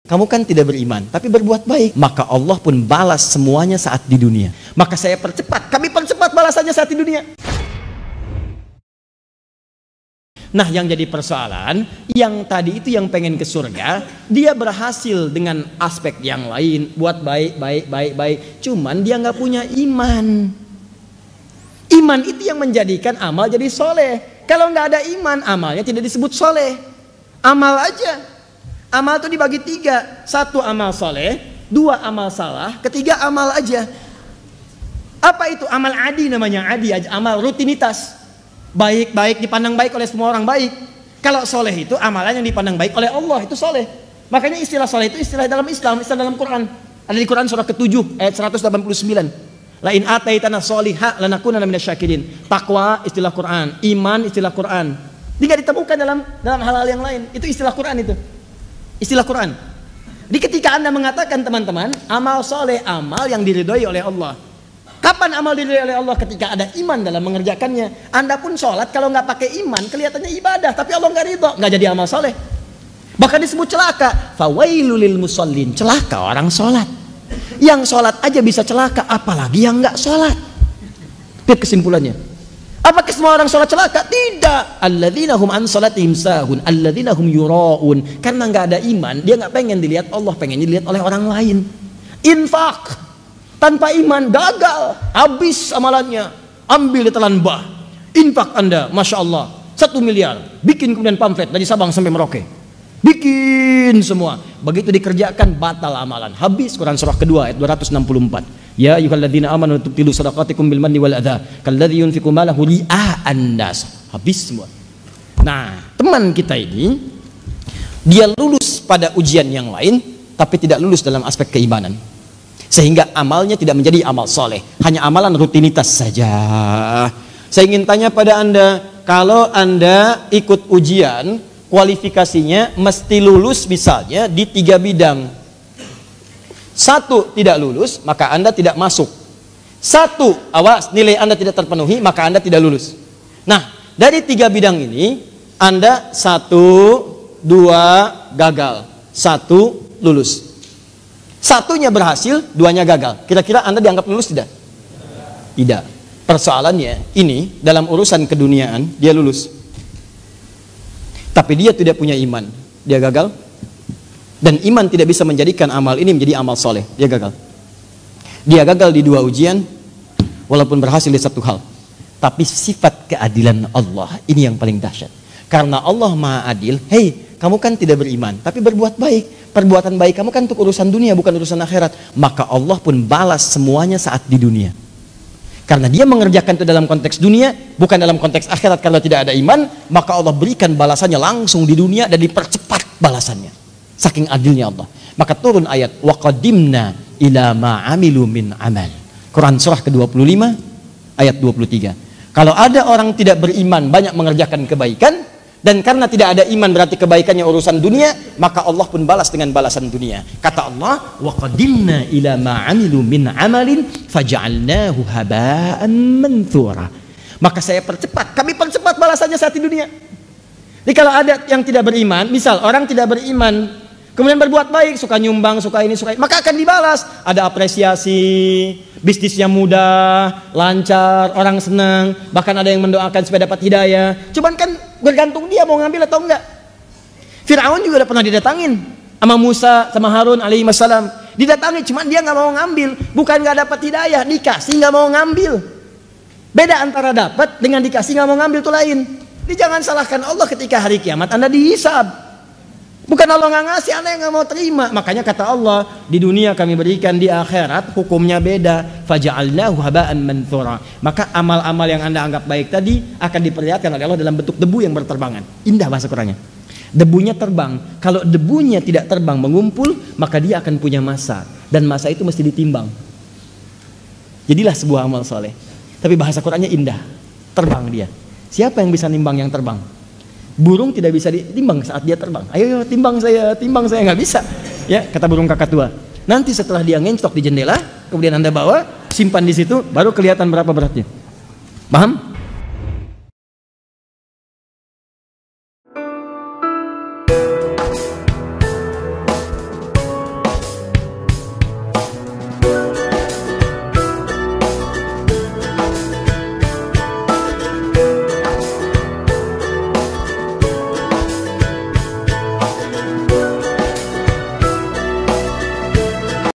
kamu kan tidak beriman, tapi berbuat baik, maka Allah pun balas semuanya saat di dunia. Maka saya percepat, kami percepat balasannya saat di dunia. Nah, yang jadi persoalan, yang tadi itu yang pengen ke surga, dia berhasil dengan aspek yang lain, buat baik. Cuman dia nggak punya iman. Iman itu yang menjadikan amal jadi soleh. Kalau nggak ada iman, amalnya tidak disebut soleh. Amal aja. Amal itu dibagi 3. 1 amal soleh, 2 amal salah, 3 amal aja. Apa itu? Amal adi namanya, adi aja, amal rutinitas. Baik dipandang baik oleh semua orang baik. Kalau soleh itu amalan yang dipandang baik oleh Allah, itu soleh. Makanya istilah soleh itu istilah dalam Islam, istilah dalam Quran. Ada di Quran surah ke-7 ayat 189. La in ataitana sholiha lanakunanna minasyakirin. Takwa istilah Quran, iman istilah Quran. Tidak ditemukan dalam hal-hal yang lain. Itu istilah Quran itu. Istilah Quran. Jadi ketika Anda mengatakan teman-teman, amal soleh, amal yang diridhoi oleh Allah. Kapan amal diridhoi oleh Allah? Ketika ada iman dalam mengerjakannya. Anda pun sholat kalau nggak pakai iman kelihatannya ibadah, tapi Allah nggak ridho, nggak jadi amal soleh. Bahkan disebut celaka. Fawailul lil musallin, celaka orang sholat. Yang sholat aja bisa celaka, apalagi yang nggak sholat. Itu kesimpulannya. Apakah semua orang sholat celaka? Tidak. Alladzina hum an sholatihim sahun, alladzina hum yuraun. Karena nggak ada iman, dia nggak pengen dilihat Allah, pengen dilihat oleh orang lain. Infak tanpa iman gagal, habis amalannya. Ambil ditelan bah. Infak Anda, masya Allah, 1 miliar, bikin kemudian pamflet dari Sabang sampai Merauke, bikin semua. Begitu dikerjakan batal amalan, habis. Quran surah kedua ayat 264. Ya ayyuhalladzina amanu tubtilu shadaqatikum bil manni wal adza kalladzi yunfiqu malahu ria'an nas. Habis semua. Nah, teman kita ini dia lulus pada ujian yang lain tapi tidak lulus dalam aspek keimanan. Sehingga amalnya tidak menjadi amal soleh, hanya amalan rutinitas saja. Saya ingin tanya pada Anda, kalau Anda ikut ujian, kualifikasinya mesti lulus misalnya di 3 bidang. 1 tidak lulus, maka Anda tidak masuk. 1 awas, nilai Anda tidak terpenuhi, maka Anda tidak lulus. Nah, dari 3 bidang ini, Anda 1, 2 gagal, 1 lulus. 1-nya berhasil, 2-nya gagal. Kira-kira Anda dianggap lulus tidak? Tidak. Persoalannya ini dalam urusan keduniaan dia lulus, tapi dia tidak punya iman, dia gagal. Dan iman tidak bisa menjadikan amal ini menjadi amal soleh, dia gagal. Dia gagal di 2 ujian, walaupun berhasil di 1 hal. Tapi sifat keadilan Allah ini yang paling dahsyat. Karena Allah Maha Adil. Hei, kamu kan tidak beriman, tapi berbuat baik. Perbuatan baik kamu kan untuk urusan dunia, bukan urusan akhirat. Maka Allah pun balas semuanya saat di dunia. Karena dia mengerjakan itu dalam konteks dunia, bukan dalam konteks akhirat. Kalau tidak ada iman, maka Allah berikan balasannya langsung di dunia dan dipercepat balasannya. Saking adilnya Allah. Maka turun ayat wa qadimna ila ma amilu min amal. Quran surah ke-25 ayat 23. Kalau ada orang tidak beriman banyak mengerjakan kebaikan, dan karena tidak ada iman berarti kebaikannya urusan dunia, maka Allah pun balas dengan balasan dunia. Kata Allah, wa qadimna ila ma amilu min amalin faj'alnahu haba'an manthura. Maka saya percepat, kami percepat balasannya saat di dunia. Jadi kalau ada yang tidak beriman, misal orang tidak beriman kemudian berbuat baik, suka nyumbang, suka ini, suka ini, maka akan dibalas. Ada apresiasi, bisnisnya mudah, lancar, orang senang, bahkan ada yang mendoakan supaya dapat hidayah. Cuman kan bergantung dia mau ngambil atau enggak. Fir'aun juga udah pernah didatangin sama Musa, sama Harun alaihi wassalam. Didatangi, cuman dia nggak mau ngambil. Bukan nggak dapat hidayah, dikasih nggak mau ngambil. Beda antara dapat dengan dikasih nggak mau ngambil itu lain. Jadi jangan salahkan Allah ketika hari kiamat Anda dihisab. Bukan Allah nggak ngasih, Anda yang nggak mau terima. Makanya kata Allah, di dunia kami berikan, di akhirat hukumnya beda. Faja'alnahu haba'an manthura. Maka amal-amal yang Anda anggap baik tadi akan diperlihatkan oleh Allah dalam bentuk debu yang berterbangan. Indah bahasa Qurannya. Debunya terbang. Kalau debunya tidak terbang mengumpul, maka dia akan punya masa. Dan masa itu mesti ditimbang. Jadilah sebuah amal soleh. Tapi bahasa Qurannya indah. Terbang dia. Siapa yang bisa nimbang yang terbang? Burung tidak bisa ditimbang saat dia terbang. Ayo timbang saya, nggak bisa. Ya, kata burung kakatua. Nanti setelah dia ngencok di jendela, kemudian Anda bawa, simpan di situ, baru kelihatan berapa beratnya. Paham?